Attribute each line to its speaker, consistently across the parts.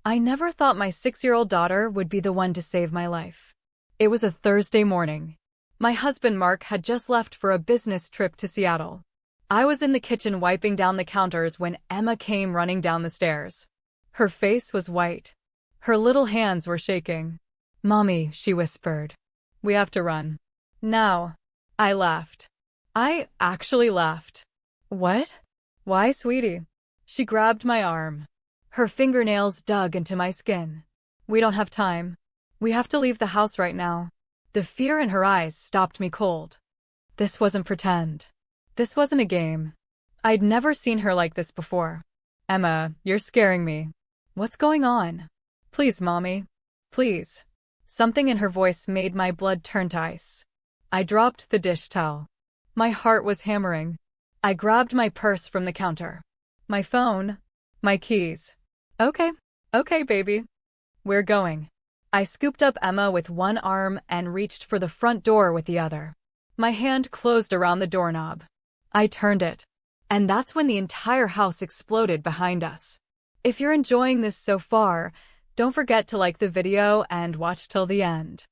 Speaker 1: I never thought my 6-year-old daughter would be the one to save my life. It was a Thursday morning. My husband Mark had just left for a business trip to Seattle. I was in the kitchen wiping down the counters when Emma came running down the stairs. Her face was white. Her little hands were shaking. "Mommy," she whispered. "We have to run." "Now." I laughed. I actually laughed. "What?" "Why, sweetie?" She grabbed my arm. Her fingernails dug into my skin. "We don't have time. We have to leave the house right now." The fear in her eyes stopped me cold. This wasn't pretend. This wasn't a game. I'd never seen her like this before. "Emma, you're scaring me." "What's going on?" "Please, Mommy. Please." Something in her voice made my blood turn to ice. I dropped the dish towel. My heart was hammering. I grabbed my purse from the counter. My phone. My keys. Okay, baby. We're going." I scooped up Emma with one arm and reached for the front door with the other. My hand closed around the doorknob. I turned it. And that's when the entire house exploded behind us. If you're enjoying this so far, don't forget to like the video and watch till the end.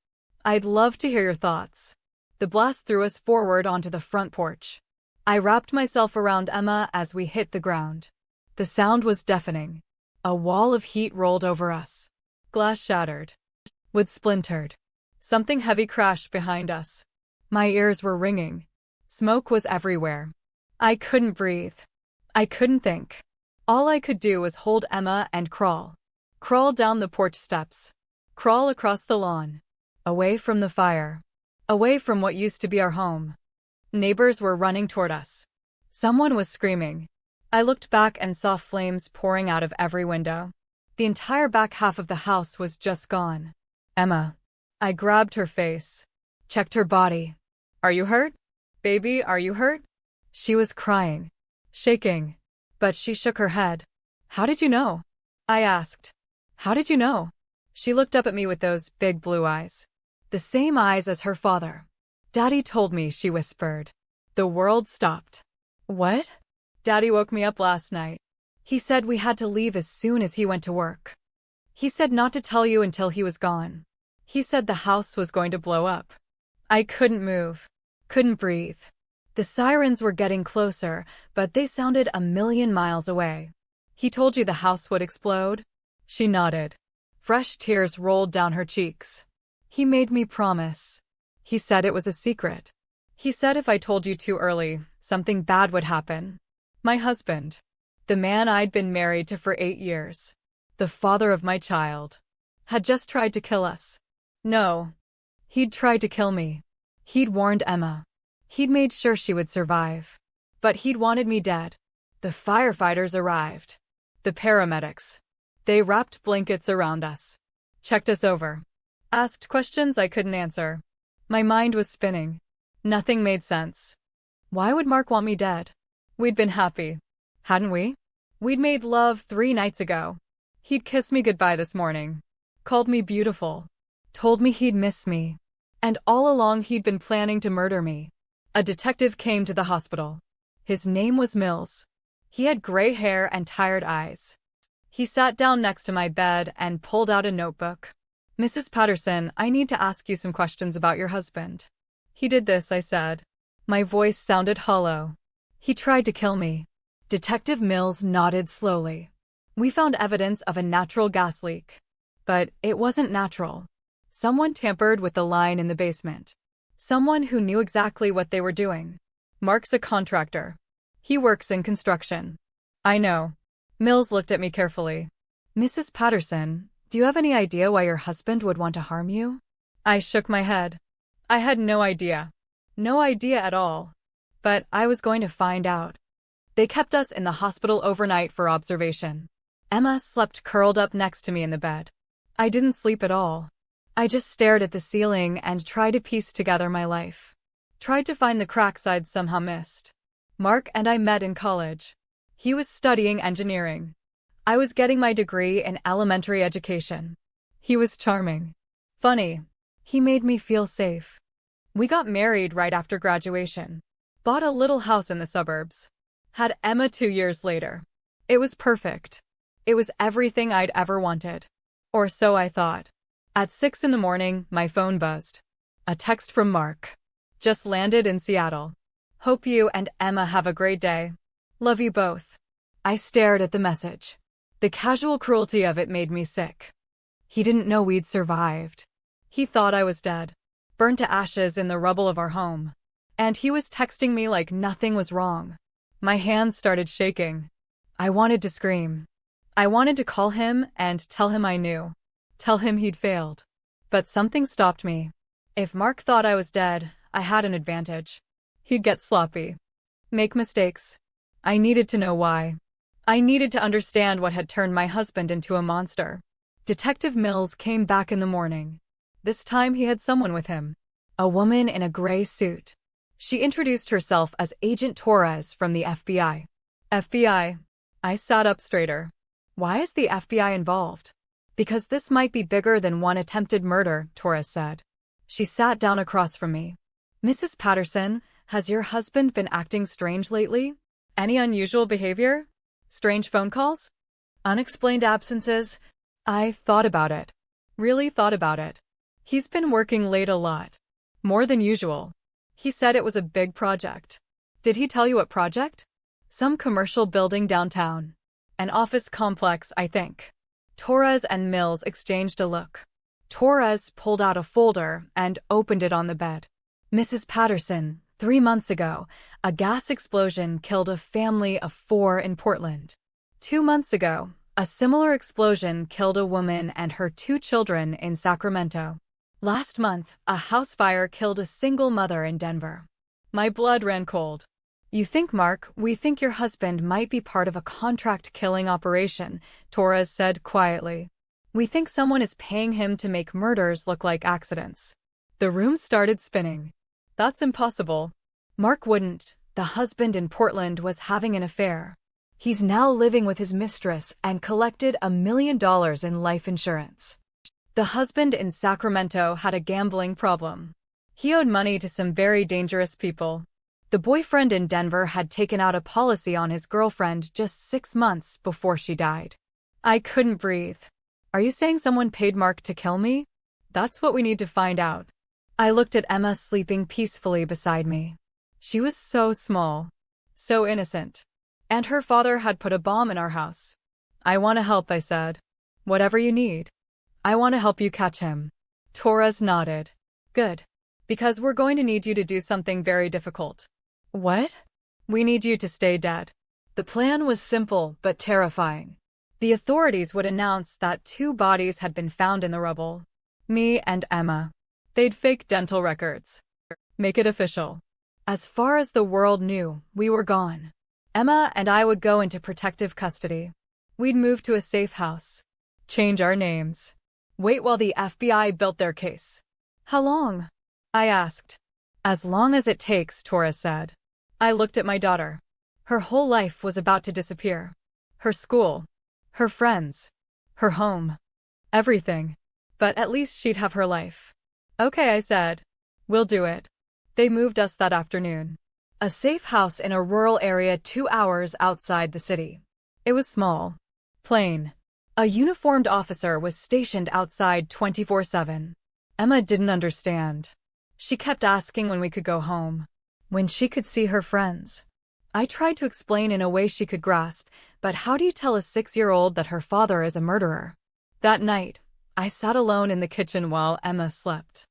Speaker 1: I'd love to hear your thoughts. The blast threw us forward onto the front porch. I wrapped myself around Emma as we hit the ground. The sound was deafening. A wall of heat rolled over us. Glass shattered. Wood splintered. Something heavy crashed behind us. My ears were ringing. Smoke was everywhere. I couldn't breathe. I couldn't think. All I could do was hold Emma and crawl. Crawl down the porch steps. Crawl across the lawn. Away from the fire. Away from what used to be our home. Neighbors were running toward us. Someone was screaming. I looked back and saw flames pouring out of every window. The entire back half of the house was just gone. "Emma." I grabbed her face. Checked her body. "Are you hurt? Baby, are you hurt?" She was crying. Shaking. But she shook her head. "How did you know?" I asked. "How did you know?" She looked up at me with those big blue eyes. The same eyes as her father. "Daddy told me," she whispered. The world stopped. "What?" "Daddy woke me up last night. He said we had to leave as soon as he went to work. He said not to tell you until he was gone. He said the house was going to blow up." I couldn't move. Couldn't breathe. The sirens were getting closer, but they sounded a million miles away. "He told you the house would explode?" She nodded. Fresh tears rolled down her cheeks. "He made me promise. He said it was a secret. He said if I told you too early, something bad would happen." My husband. The man I'd been married to for 8 years. The father of my child. Had just tried to kill us. No. He'd tried to kill me. He'd warned Emma. He'd made sure she would survive. But he'd wanted me dead. The firefighters arrived. The paramedics. They wrapped blankets around us. Checked us over. Asked questions I couldn't answer. My mind was spinning. Nothing made sense. Why would Mark want me dead? We'd been happy. Hadn't we? We'd made love 3 nights ago. He'd kissed me goodbye this morning. Called me beautiful. Told me he'd miss me. And all along he'd been planning to murder me. A detective came to the hospital. His name was Mills. He had gray hair and tired eyes. He sat down next to my bed and pulled out a notebook. "Mrs. Patterson, I need to ask you some questions about your husband." "He did this," I said. My voice sounded hollow. "He tried to kill me." Detective Mills nodded slowly. "We found evidence of a natural gas leak. But it wasn't natural. Someone tampered with the line in the basement. Someone who knew exactly what they were doing. Mark's a contractor. He works in construction." "I know." Mills looked at me carefully. "Mrs. Patterson, do you have any idea why your husband would want to harm you?" I shook my head. I had no idea. No idea at all. But I was going to find out. They kept us in the hospital overnight for observation. Emma slept curled up next to me in the bed. I didn't sleep at all. I just stared at the ceiling and tried to piece together my life. Tried to find the cracks I'd somehow missed. Mark and I met in college. He was studying engineering. I was getting my degree in elementary education. He was charming. Funny. He made me feel safe. We got married right after graduation. Bought a little house in the suburbs. Had Emma 2 years later. It was perfect. It was everything I'd ever wanted. Or so I thought. At 6 in the morning, my phone buzzed. A text from Mark. Just landed in Seattle. Hope you and Emma have a great day. Love you both. I stared at the message. The casual cruelty of it made me sick. He didn't know we'd survived. He thought I was dead, burned to ashes in the rubble of our home. And he was texting me like nothing was wrong. My hands started shaking. I wanted to scream. I wanted to call him and tell him I knew. Tell him he'd failed. But something stopped me. If Mark thought I was dead, I had an advantage. He'd get sloppy. Make mistakes. I needed to know why. I needed to understand what had turned my husband into a monster. Detective Mills came back in the morning. This time he had someone with him. A woman in a gray suit. She introduced herself as Agent Torres from the FBI. FBI. I sat up straighter. Why is the FBI involved? Because this might be bigger than one attempted murder, Torres said. She sat down across from me. Mrs. Patterson, has your husband been acting strange lately? Any unusual behavior? Strange phone calls? Unexplained absences? I thought about it. Really thought about it. He's been working late a lot. More than usual. He said it was a big project. Did he tell you what project? Some commercial building downtown. An office complex, I think. Torres and Mills exchanged a look. Torres pulled out a folder and opened it on the bed. Mrs. Patterson, 3 months ago, a gas explosion killed a family of 4 in Portland. 2 months ago, a similar explosion killed a woman and her 2 children in Sacramento. Last month, a house fire killed a single mother in Denver. My blood ran cold. You think, Mark, we think your husband might be part of a contract killing operation, Torres said quietly. We think someone is paying him to make murders look like accidents. The room started spinning. That's impossible. Mark wouldn't. The husband in Portland was having an affair. He's now living with his mistress and collected $1 million in life insurance. The husband in Sacramento had a gambling problem. He owed money to some very dangerous people. The boyfriend in Denver had taken out a policy on his girlfriend just 6 months before she died. I couldn't breathe. Are you saying someone paid Mark to kill me? That's what we need to find out. I looked at Emma sleeping peacefully beside me. She was so small, so innocent. And her father had put a bomb in our house. I want to help, I said. Whatever you need. I want to help you catch him. Torres nodded. Good. Because we're going to need you to do something very difficult. What? We need you to stay dead. The plan was simple but terrifying. The authorities would announce that 2 bodies had been found in the rubble. Me and Emma. They'd fake dental records. Make it official. As far as the world knew, we were gone. Emma and I would go into protective custody. We'd move to a safe house. Change our names. Wait while the FBI built their case. How long? I asked. As long as it takes, Torres said. I looked at my daughter. Her whole life was about to disappear. Her school. Her friends. Her home. Everything. But at least she'd have her life. Okay, I said. We'll do it. They moved us that afternoon. A safe house in a rural area 2 hours outside the city. It was small. Plain. A uniformed officer was stationed outside 24/7. Emma didn't understand. She kept asking when we could go home. When she could see her friends. I tried to explain in a way she could grasp, but how do you tell a 6-year-old that her father is a murderer? That night, I sat alone in the kitchen while Emma slept.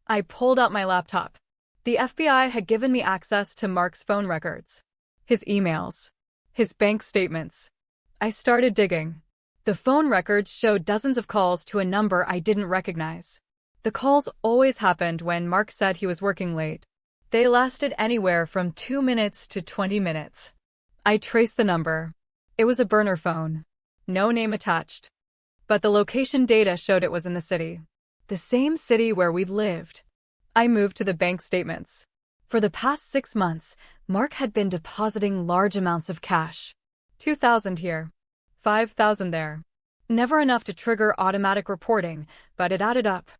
Speaker 1: I pulled out my laptop. The FBI had given me access to Mark's phone records. His emails. His bank statements. I started digging. The phone records showed dozens of calls to a number I didn't recognize. The calls always happened when Mark said he was working late. They lasted anywhere from 2 minutes to 20 minutes. I traced the number. It was a burner phone. No name attached. But the location data showed it was in the city. The same city where we'd lived. I moved to the bank statements. For the past 6 months, Mark had been depositing large amounts of cash. $2,000 here. $5,000 there. Never enough to trigger automatic reporting, but it added up.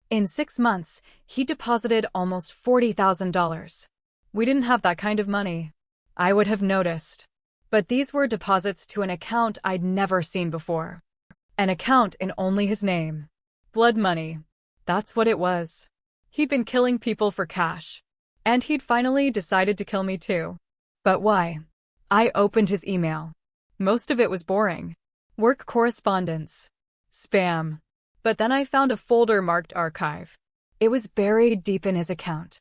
Speaker 1: In 6 months, he deposited almost $40,000. We didn't have that kind of money. I would have noticed. But these were deposits to an account I'd never seen before. An account in only his name. Blood money. That's what it was. He'd been killing people for cash. And he'd finally decided to kill me too. But why? I opened his email. Most of it was boring. Work correspondence. Spam. But then I found a folder marked archive. It was buried deep in his account.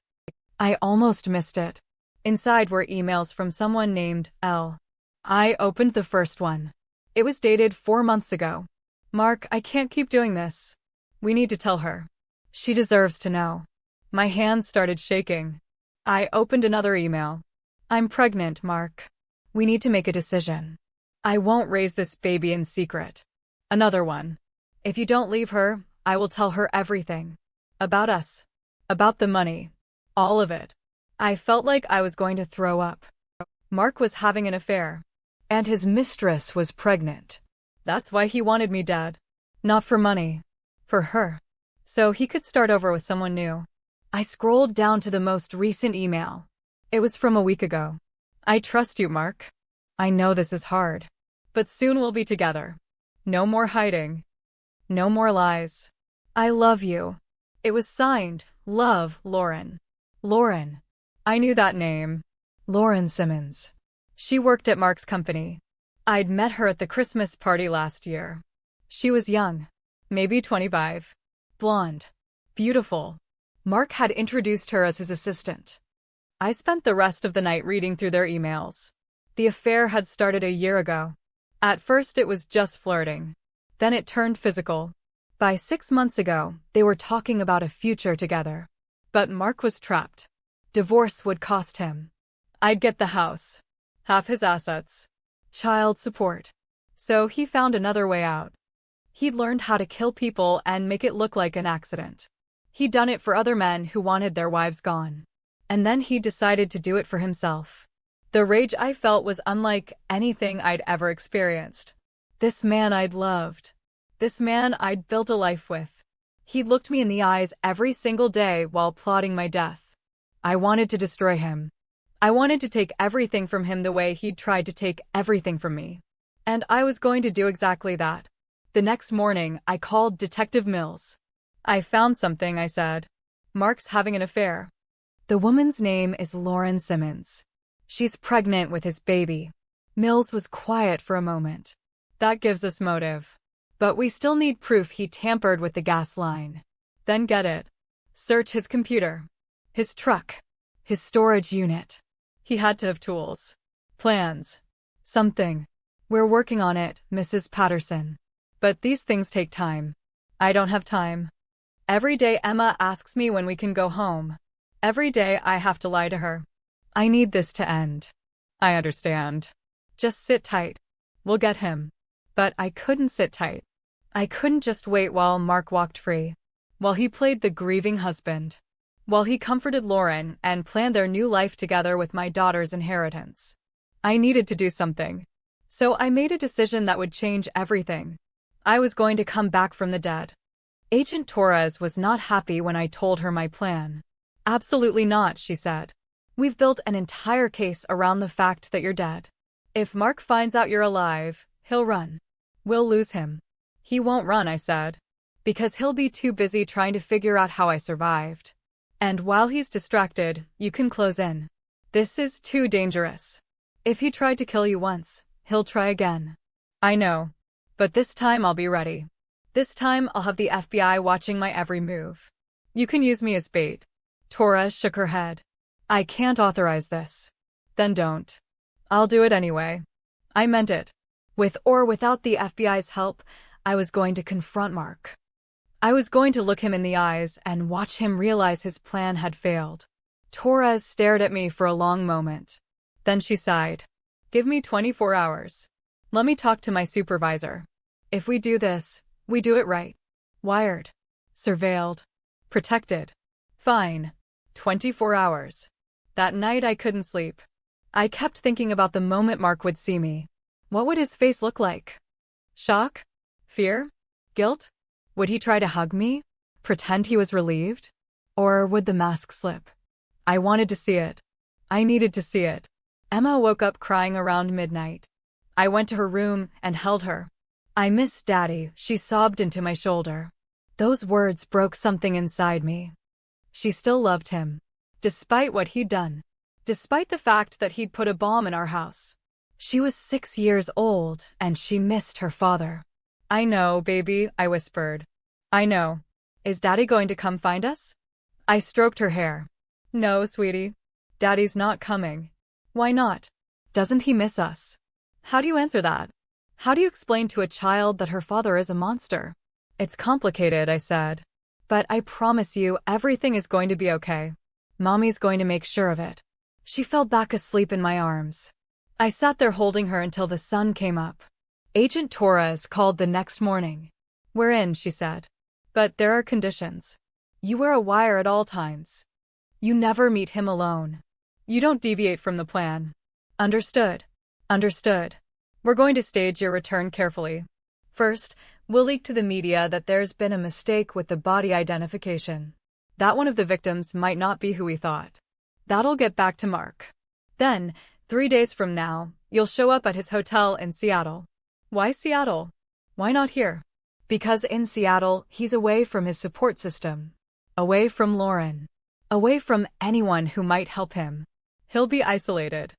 Speaker 1: I almost missed it. Inside were emails from someone named L. I opened the first one. It was dated 4 months ago. Mark, I can't keep doing this. We need to tell her. She deserves to know. My hands started shaking. I opened another email. I'm pregnant, Mark. We need to make a decision. I won't raise this baby in secret. Another one. If you don't leave her, I will tell her everything. About us. About the money. All of it. I felt like I was going to throw up. Mark was having an affair. And his mistress was pregnant. That's why he wanted me dead. Not for money. For her. So he could start over with someone new. I scrolled down to the most recent email. It was from a week ago. I trust you, Mark. I know this is hard. But soon we'll be together. No more hiding. No more lies. I love you. It was signed, Love, Lauren. Lauren. I knew that name. Lauren Simmons. She worked at Mark's company. I'd met her at the Christmas party last year. She was young. Maybe 25. Blonde. Beautiful. Mark had introduced her as his assistant. I spent the rest of the night reading through their emails. The affair had started a year ago. At first it was just flirting. Then it turned physical. By 6 months ago, they were talking about a future together. But Mark was trapped. Divorce would cost him. I'd get the house. Half his assets. Child support. So he found another way out. He'd learned how to kill people and make it look like an accident. He'd done it for other men who wanted their wives gone. And then he decided to do it for himself. The rage I felt was unlike anything I'd ever experienced. This man I'd loved. This man I'd built a life with. He looked me in the eyes every single day while plotting my death. I wanted to destroy him. I wanted to take everything from him the way he'd tried to take everything from me. And I was going to do exactly that. The next morning, I called Detective Mills. I found something, I said. Mark's having an affair. The woman's name is Lauren Simmons. She's pregnant with his baby. Mills was quiet for a moment. That gives us motive. But we still need proof he tampered with the gas line. Then get it. Search his computer. His truck. His storage unit. He had to have tools. Plans. Something. We're working on it, Mrs. Patterson. But these things take time. I don't have time. Every day Emma asks me when we can go home. Every day I have to lie to her. I need this to end. I understand. Just sit tight. We'll get him. But I couldn't sit tight. I couldn't just wait while Mark walked free. While he played the grieving husband. While he comforted Lauren and planned their new life together with my daughter's inheritance. I needed to do something. So I made a decision that would change everything. I was going to come back from the dead. Agent Torres was not happy when I told her my plan. Absolutely not, she said. We've built an entire case around the fact that you're dead. If Mark finds out you're alive, he'll run. We'll lose him. He won't run, I said. Because he'll be too busy trying to figure out how I survived. And while he's distracted, you can close in. This is too dangerous. If he tried to kill you once, he'll try again. I know. But this time I'll be ready. This time I'll have the FBI watching my every move. You can use me as bait. Torres shook her head. I can't authorize this. Then don't. I'll do it anyway. I meant it. With or without the FBI's help, I was going to confront Mark. I was going to look him in the eyes and watch him realize his plan had failed. Torres stared at me for a long moment. Then she sighed. Give me 24 hours. Let me talk to my supervisor. If we do this, we do it right. Wired. Surveilled. Protected. Fine. 24 hours. That night I couldn't sleep. I kept thinking about the moment Mark would see me. What would his face look like? Shock? Fear? Guilt? Would he try to hug me? Pretend he was relieved? Or would the mask slip? I wanted to see it. I needed to see it. Emma woke up crying around midnight. I went to her room and held her. "I miss Daddy," she sobbed into my shoulder. Those words broke something inside me. She still loved him, despite what he'd done. Despite the fact that he'd put a bomb in our house. She was 6 years old, and she missed her father. "I know, baby," I whispered. "I know. Is Daddy going to come find us?" I stroked her hair. "No, sweetie. Daddy's not coming." "Why not? Doesn't he miss us?" How do you answer that? How do you explain to a child that her father is a monster? "It's complicated," I said. "But I promise you, everything is going to be okay. Mommy's going to make sure of it." She fell back asleep in my arms. I sat there holding her until the sun came up. Agent Torres called the next morning. "We're in," she said. "But there are conditions. You wear a wire at all times. You never meet him alone. You don't deviate from the plan." "Understood. Understood. We're going to stage your return carefully. First, we'll leak to the media that there's been a mistake with the body identification. That one of the victims might not be who we thought. That'll get back to Mark. Then, 3 days from now, you'll show up at his hotel in Seattle." "Why Seattle? Why not here?" "Because in Seattle, he's away from his support system. Away from Lauren. Away from anyone who might help him. He'll be isolated.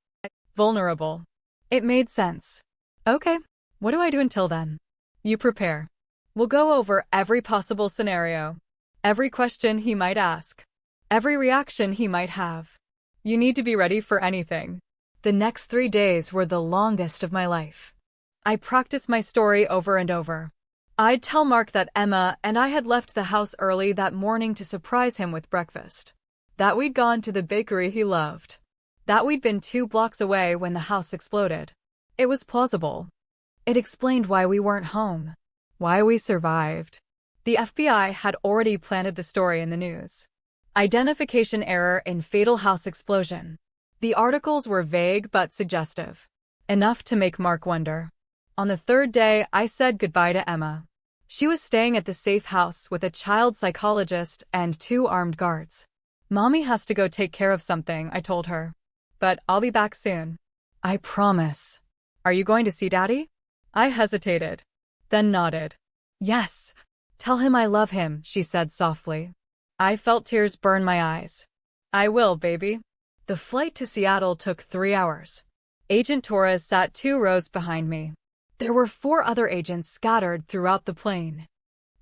Speaker 1: Vulnerable." It made sense. "Okay. What do I do until then?" "You prepare. We'll go over every possible scenario. Every question he might ask. Every reaction he might have. You need to be ready for anything." The next 3 days were the longest of my life. I practiced my story over and over. I'd tell Mark that Emma and I had left the house early that morning to surprise him with breakfast. That we'd gone to the bakery he loved. That we'd been 2 blocks away when the house exploded. It was plausible. It explained why we weren't home. Why we survived. The FBI had already planted the story in the news. Identification error in fatal house explosion. The articles were vague but suggestive. Enough to make Mark wonder. On the 3rd day, I said goodbye to Emma. She was staying at the safe house with a child psychologist and 2 armed guards. "Mommy has to go take care of something," I told her. "But I'll be back soon." "I promise." "Are you going to see Daddy?" I hesitated, then nodded. "Yes. Tell him I love him," she said softly. I felt tears burn my eyes. "I will, baby." The flight to Seattle took 3 hours. Agent Torres sat 2 rows behind me. There were 4 other agents scattered throughout the plane.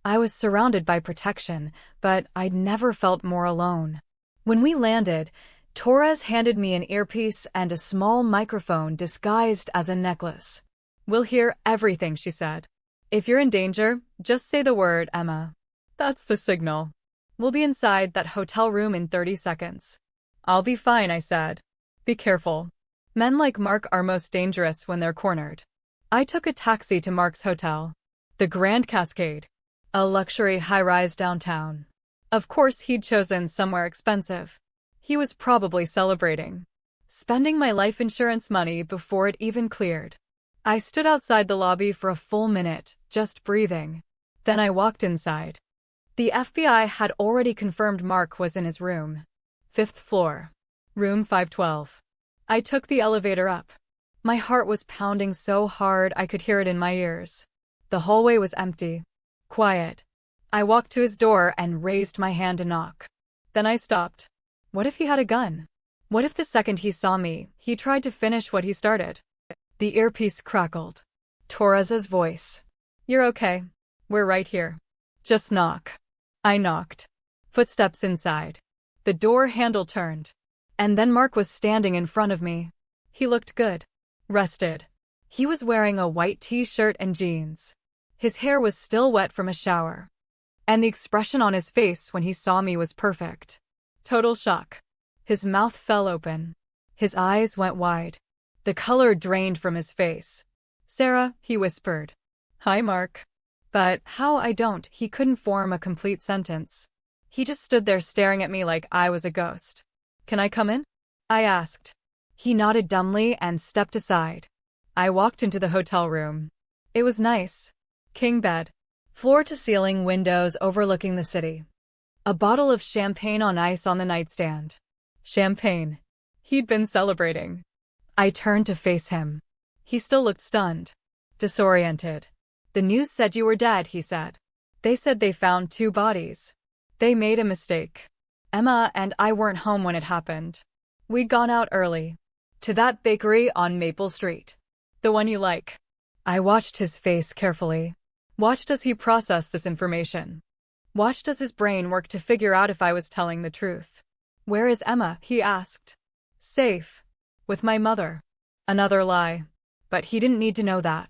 Speaker 1: I was surrounded by protection, but I'd never felt more alone. When we landed, Torres handed me an earpiece and a small microphone disguised as a necklace. "We'll hear everything," she said. "If you're in danger, just say the word, Emma." That's the signal. "We'll be inside that hotel room in 30 seconds. "I'll be fine," I said. "Be careful. Men like Mark are most dangerous when they're cornered." I took a taxi to Mark's hotel. The Grand Cascade. A luxury high-rise downtown. Of course he'd chosen somewhere expensive. He was probably celebrating. Spending my life insurance money before it even cleared. I stood outside the lobby for a full minute, just breathing. Then I walked inside. The FBI had already confirmed Mark was in his room. 5th floor. Room 512. I took the elevator up. My heart was pounding so hard I could hear it in my ears. The hallway was empty. Quiet. I walked to his door and raised my hand to knock. Then I stopped. What if he had a gun? What if the second he saw me, he tried to finish what he started? The earpiece crackled. Torres's voice. "You're okay. We're right here. Just knock." I knocked. Footsteps inside. The door handle turned. And then Mark was standing in front of me. He looked good. Rested. He was wearing a white t-shirt and jeans. His hair was still wet from a shower. And the expression on his face when he saw me was perfect. Total shock. His mouth fell open. His eyes went wide. The color drained from his face. "Sarah," he whispered. "Hi, Mark." But how I don't, he couldn't form a complete sentence. He just stood there staring at me like I was a ghost. "Can I come in?" I asked. He nodded dumbly and stepped aside. I walked into the hotel room. It was nice. King bed. Floor-to-ceiling windows overlooking the city. A bottle of champagne on ice on the nightstand. Champagne. He'd been celebrating. I turned to face him. He still looked stunned, disoriented. The news said you were dead, he said. They said they found 2 bodies. They made a mistake. Emma and I weren't home when it happened. We'd gone out early. To that bakery on Maple Street. The one you like. I watched his face carefully. Watched as he processed this information. Watched as his brain worked to figure out if I was telling the truth. Where is Emma? He asked. Safe. With my mother. Another lie. But he didn't need to know that.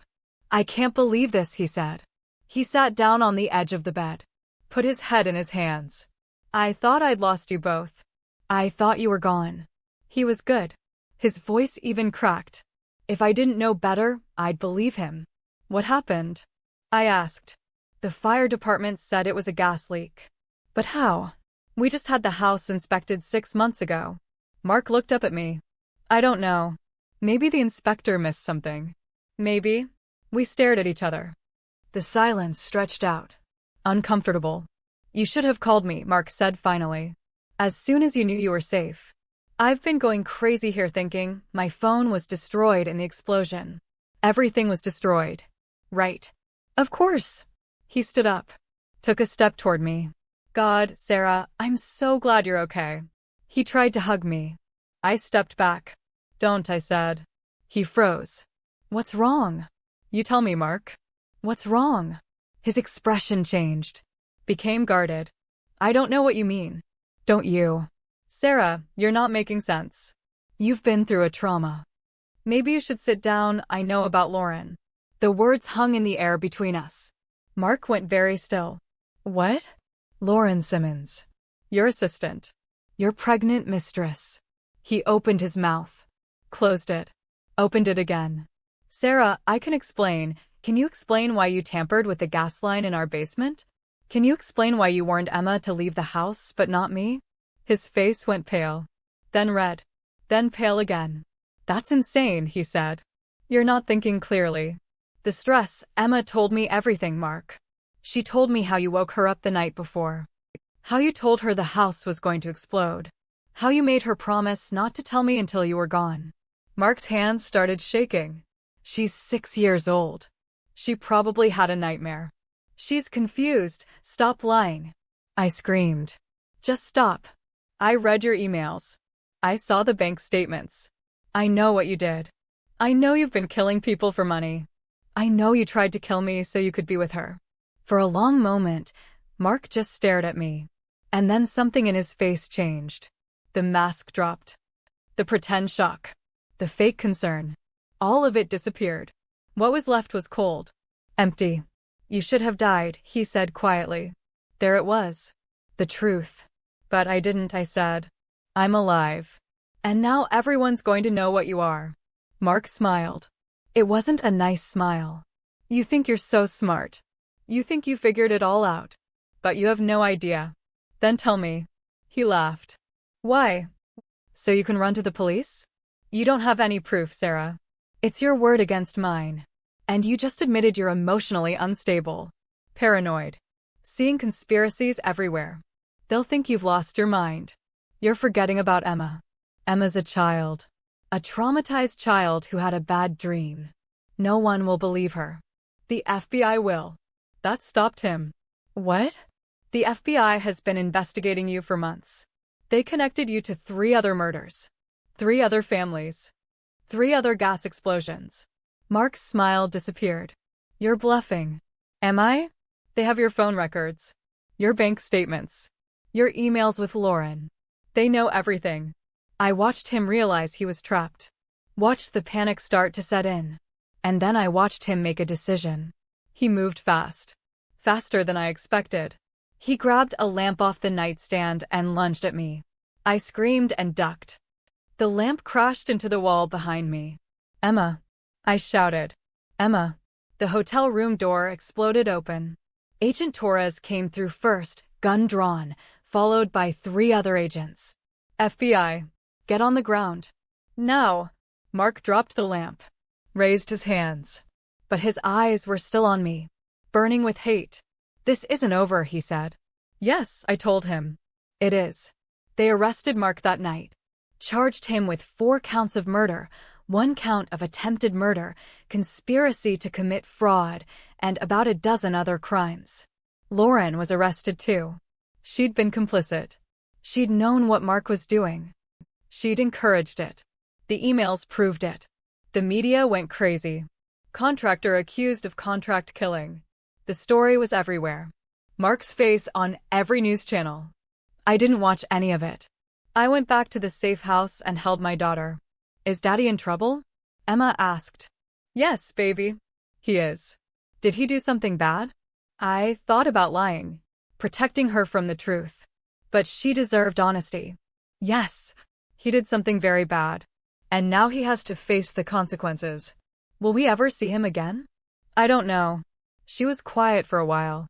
Speaker 1: I can't believe this, he said. He sat down on the edge of the bed. Put his head in his hands. I thought I'd lost you both. I thought you were gone. He was good. His voice even cracked. If I didn't know better, I'd believe him. What happened? I asked. The fire department said it was a gas leak. But how? We just had the house inspected 6 months ago. Mark looked up at me. I don't know. Maybe the inspector missed something. Maybe. We stared at each other. The silence stretched out. Uncomfortable. You should have called me, Mark said finally. As soon as you knew you were safe. I've been going crazy here thinking my phone was destroyed in the explosion. Everything was destroyed. Right. Of course. He stood up. Took a step toward me. God, Sarah, I'm so glad you're okay. He tried to hug me. I stepped back. Don't, I said. He froze. What's wrong? You tell me, Mark. What's wrong? His expression changed. Became guarded. I don't know what you mean. Don't you? Sarah, you're not making sense. You've been through a trauma. Maybe you should sit down. I know about Lauren. The words hung in the air between us. Mark went very still. What? Lauren Simmons. Your assistant. Your pregnant mistress. He opened his mouth. Closed it. Opened it again. Sarah, I can explain. Can you explain why you tampered with the gas line in our basement? Can you explain why you warned Emma to leave the house but not me? His face went pale. Then red. Then pale again. That's insane, he said. You're not thinking clearly. The stress, Emma told me everything, Mark. She told me how you woke her up the night before. How you told her the house was going to explode. How you made her promise not to tell me until you were gone. Mark's hands started shaking. She's 6 years old. She probably had a nightmare. She's confused. Stop lying. I screamed. Just stop. I read your emails. I saw the bank statements. I know what you did. I know you've been killing people for money. I know you tried to kill me so you could be with her. For a long moment, Mark just stared at me. And then something in his face changed. The mask dropped. The pretend shock. The fake concern. All of it disappeared. What was left was cold. Empty. You should have died, he said quietly. There it was. The truth. But I didn't, I said. I'm alive. And now everyone's going to know what you are. Mark smiled. It wasn't a nice smile. You think you're so smart. You think you figured it all out. But you have no idea. Then tell me. He laughed. Why? So you can run to the police? You don't have any proof, Sarah. It's your word against mine. And you just admitted you're emotionally unstable. Paranoid. Seeing conspiracies everywhere. They'll think you've lost your mind. You're forgetting about Emma. Emma's a child. A traumatized child who had a bad dream. No one will believe her. The FBI will. That stopped him. What? The FBI has been investigating you for months. They connected you to 3 other murders. 3 other families. 3 other gas explosions. Mark's smile disappeared. You're bluffing. Am I? They have your phone records. Your bank statements. Your emails with Lauren. They know everything. I watched him realize he was trapped. Watched the panic start to set in. And then I watched him make a decision. He moved fast. Faster than I expected. He grabbed a lamp off the nightstand and lunged at me. I screamed and ducked. The lamp crashed into the wall behind me. Emma. I shouted. Emma. The hotel room door exploded open. Agent Torres came through first, gun drawn, followed by 3 other agents. FBI. Get on the ground. Now. Mark dropped the lamp. Raised his hands. But his eyes were still on me. Burning with hate. This isn't over, he said. Yes, I told him. It is. They arrested Mark that night. Charged him with 4 counts of murder, 1 count of attempted murder, conspiracy to commit fraud, and about a dozen other crimes. Lauren was arrested too. She'd been complicit. She'd known what Mark was doing. She'd encouraged it. The emails proved it. The media went crazy. Contractor accused of contract killing. The story was everywhere. Mark's face on every news channel. I didn't watch any of it. I went back to the safe house and held my daughter. Is Daddy in trouble? Emma asked. Yes, baby. He is. Did he do something bad? I thought about lying, protecting her from the truth. But she deserved honesty. Yes, he did something very bad. And now he has to face the consequences. Will we ever see him again? I don't know. She was quiet for a while.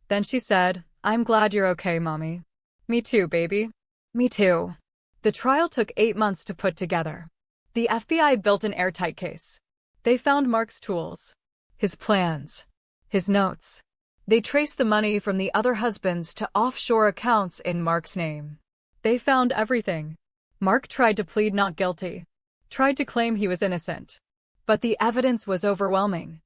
Speaker 1: Then she said, I'm glad you're okay, Mommy. Me too, baby. Me too. The trial took 8 months to put together. The FBI built an airtight case. They found Mark's tools, his plans, his notes. They traced the money from the other husbands to offshore accounts in Mark's name. They found everything. Mark tried to plead not guilty, tried to claim he was innocent. But the evidence was overwhelming.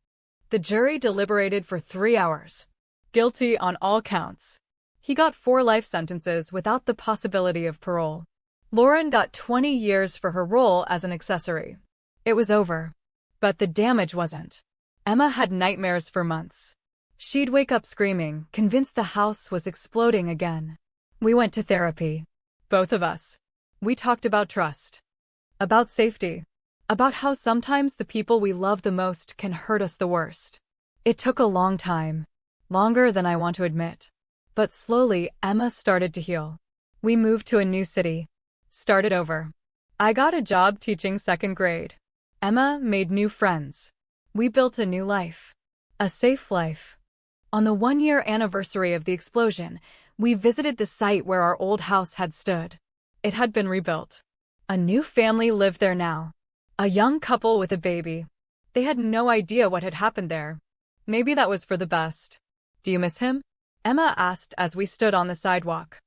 Speaker 1: The jury deliberated for 3 hours. Guilty on all counts. He got 4 life sentences without the possibility of parole. Lauren got 20 years for her role as an accessory. It was over. But the damage wasn't. Emma had nightmares for months. She'd wake up screaming, convinced the house was exploding again. We went to therapy. Both of us. We talked about trust. About safety. About how sometimes the people we love the most can hurt us the worst. It took a long time. Longer than I want to admit. But slowly, Emma started to heal. We moved to a new city. Started over. I got a job teaching 2nd grade. Emma made new friends. We built a new life. A safe life. On the 1-year anniversary of the explosion, we visited the site where our old house had stood. It had been rebuilt. A new family lived there now. A young couple with a baby. They had no idea what had happened there. Maybe that was for the best. Do you miss him? Emma asked as we stood on the sidewalk.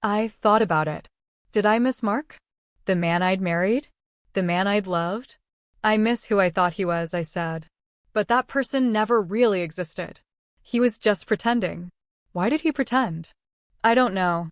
Speaker 1: I thought about it. Did I miss Mark? The man I'd married? The man I'd loved? I miss who I thought he was, I said. But that person never really existed. He was just pretending. Why did he pretend? I don't know.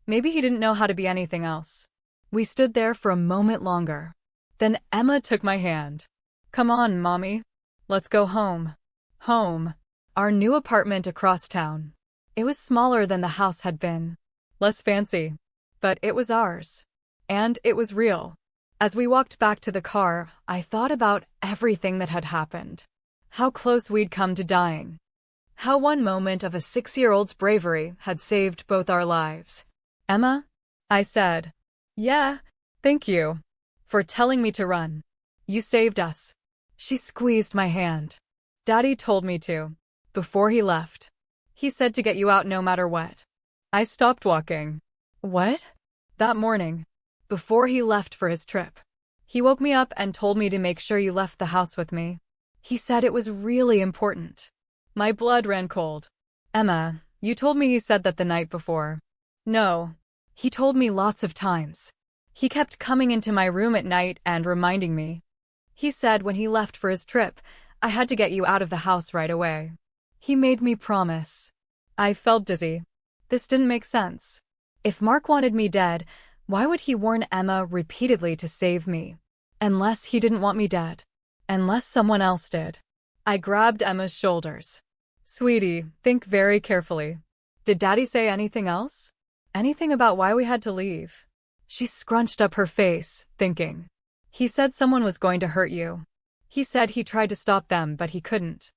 Speaker 1: Maybe he didn't know how to be anything else. We stood there for a moment longer. Then Emma took my hand. Come on, Mommy. Let's go home. Home. Our new apartment across town. It was smaller than the house had been. Less fancy. But it was ours. And it was real. As we walked back to the car, I thought about everything that had happened. How close we'd come to dying. How one moment of a 6-year-old's bravery had saved both our lives. Emma? I said. Yeah, thank you. For telling me to run. You saved us. She squeezed my hand. Daddy told me to. Before he left. He said to get you out no matter what. I stopped walking. What? That morning. Before he left for his trip. He woke me up and told me to make sure you left the house with me. He said it was really important. My blood ran cold. Emma, you told me he said that the night before. No. He told me lots of times. He kept coming into my room at night and reminding me. He said when he left for his trip, I had to get you out of the house right away. He made me promise. I felt dizzy. This didn't make sense. If Mark wanted me dead, why would he warn Emma repeatedly to save me? Unless he didn't want me dead. Unless someone else did. I grabbed Emma's shoulders. Sweetie, think very carefully. Did Daddy say anything else? Anything about why we had to leave? She scrunched up her face, thinking. He said someone was going to hurt you. He said he tried to stop them, but he couldn't.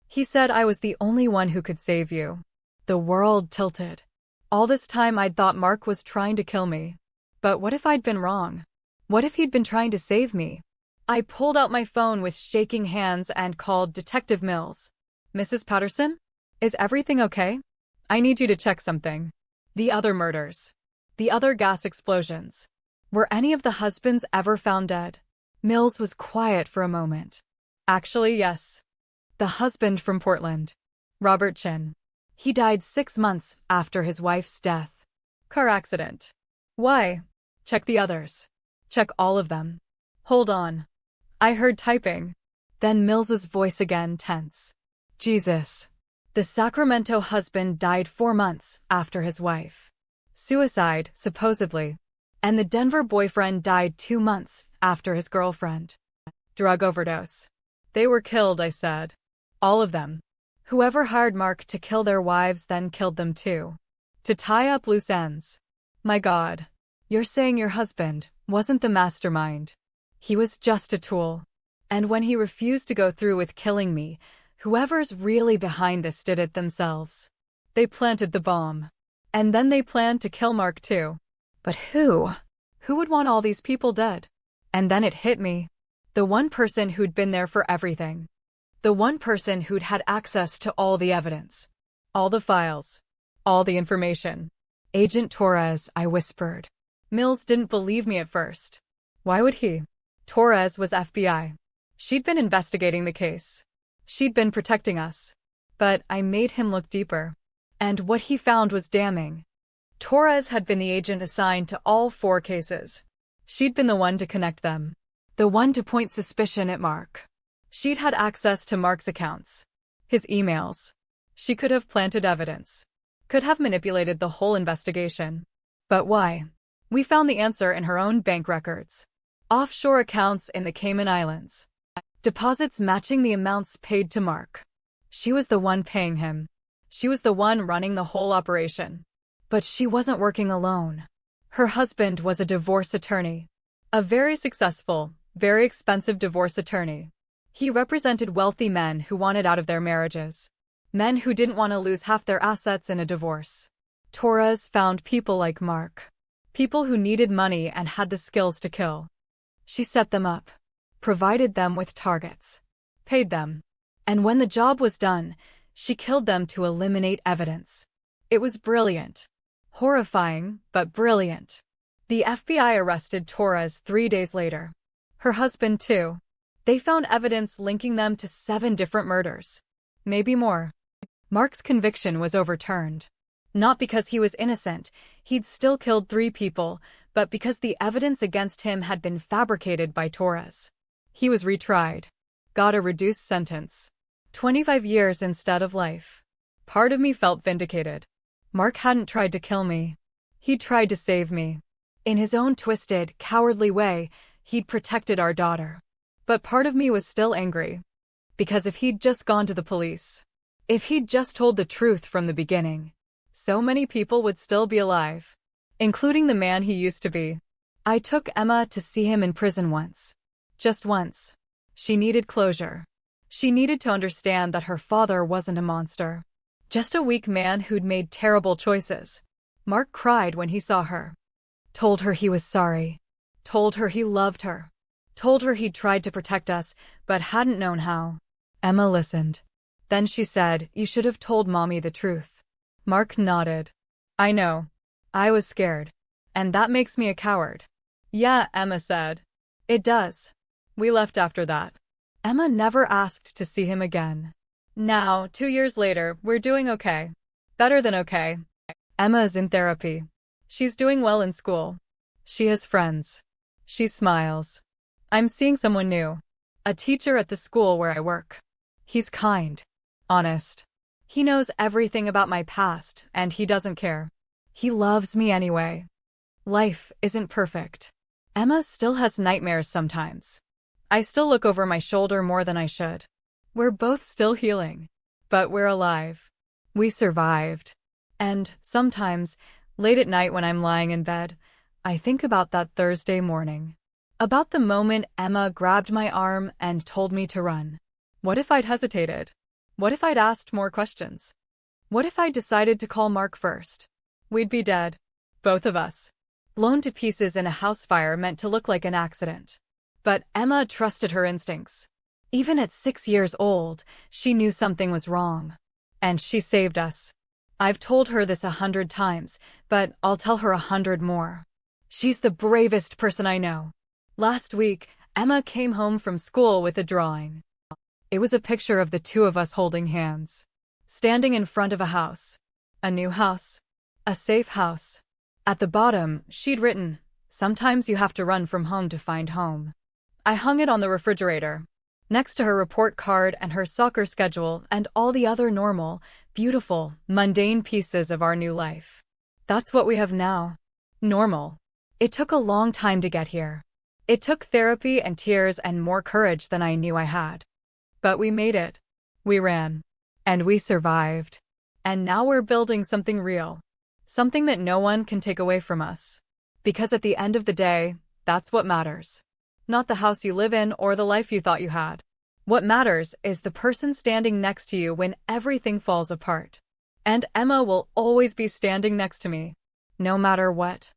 Speaker 1: He said I was the only one who could save you. The world tilted. All this time I'd thought Mark was trying to kill me. But what if I'd been wrong? What if he'd been trying to save me? I pulled out my phone with shaking hands and called Detective Mills. Mrs. Patterson? Is everything okay? I need you to check something. The other murders. The other gas explosions. Were any of the husbands ever found dead? Mills was quiet for a moment. Actually, yes. The husband from Portland. Robert Chin. He died 6 months after his wife's death. Car accident. Why? Check the others. Check all of them. Hold on. I heard typing. Then Mills's voice again, tense. Jesus. The Sacramento husband died 4 months after his wife. Suicide, supposedly. And the Denver boyfriend died 2 months after his girlfriend. Drug overdose. They were killed, I said. All of them. Whoever hired Mark to kill their wives then killed them too. To tie up loose ends. My God. You're saying your husband wasn't the mastermind. He was just a tool. And when he refused to go through with killing me, whoever's really behind this did it themselves. They planted the bomb. And then they planned to kill Mark too. But who? Who would want all these people dead? And then it hit me. The one person who'd been there for everything. The one person who'd had access to all the evidence. All the files. All the information. Agent Torres, I whispered. Mills didn't believe me at first. Why would he? Torres was FBI. She'd been investigating the case. She'd been protecting us. But I made him look deeper. And what he found was damning. Torres had been the agent assigned to all 4 cases. She'd been the one to connect them. The one to point suspicion at Mark. She'd had access to Mark's accounts. His emails. She could have planted evidence. Could have manipulated the whole investigation. But why? We found the answer in her own bank records. Offshore accounts in the Cayman Islands. Deposits matching the amounts paid to Mark. She was the one paying him. She was the one running the whole operation. But she wasn't working alone. Her husband was a divorce attorney. A very successful, very expensive divorce attorney. He represented wealthy men who wanted out of their marriages. Men who didn't want to lose half their assets in a divorce. Torres found people like Mark. People who needed money and had the skills to kill. She set them up. Provided them with targets. Paid them. And when the job was done, she killed them to eliminate evidence. It was brilliant. Horrifying, but brilliant. The FBI arrested Torres 3 days later. Her husband, too. They found evidence linking them to 7 different murders. Maybe more. Mark's conviction was overturned. Not because he was innocent, he'd still killed 3 people, but because the evidence against him had been fabricated by Torres. He was retried. Got a reduced sentence. 25 years instead of life. Part of me felt vindicated. Mark hadn't tried to kill me. He'd tried to save me. In his own twisted, cowardly way, he'd protected our daughter. But part of me was still angry. Because if he'd just gone to the police, if he'd just told the truth from the beginning, so many people would still be alive, including the man he used to be. I took Emma to see him in prison once. Just once. She needed closure. She needed to understand that her father wasn't a monster. Just a weak man who'd made terrible choices. Mark cried when he saw her. Told her he was sorry. Told her he loved her. Told her he'd tried to protect us, but hadn't known how. Emma listened. Then she said, "You should have told Mommy the truth." Mark nodded. "I know. I was scared. And that makes me a coward." "Yeah," Emma said. "It does." We left after that. Emma never asked to see him again. Now, 2 years later, we're doing okay. Better than okay. Emma is in therapy. She's doing well in school. She has friends. She smiles. I'm seeing someone new. A teacher at the school where I work. He's kind. Honest. He knows everything about my past, and he doesn't care. He loves me anyway. Life isn't perfect. Emma still has nightmares sometimes. I still look over my shoulder more than I should. We're both still healing. But we're alive. We survived. And, sometimes, late at night when I'm lying in bed, I think about that Thursday morning. About the moment Emma grabbed my arm and told me to run. What if I'd hesitated? What if I'd asked more questions? What if I'd decided to call Mark first? We'd be dead. Both of us. Blown to pieces in a house fire meant to look like an accident. But Emma trusted her instincts. Even at 6 years old, she knew something was wrong. And she saved us. I've told her this 100 times, but I'll tell her 100 more. She's the bravest person I know. Last week, Emma came home from school with a drawing. It was a picture of the 2 of us holding hands. Standing in front of a house. A new house. A safe house. At the bottom, she'd written, "Sometimes you have to run from home to find home." I hung it on the refrigerator, next to her report card and her soccer schedule and all the other normal, beautiful, mundane pieces of our new life. That's what we have now. Normal. It took a long time to get here. It took therapy and tears and more courage than I knew I had. But we made it. We ran. And we survived. And now we're building something real. Something that no one can take away from us. Because at the end of the day, that's what matters. Not the house you live in or the life you thought you had. What matters is the person standing next to you when everything falls apart. And Emma will always be standing next to me. No matter what.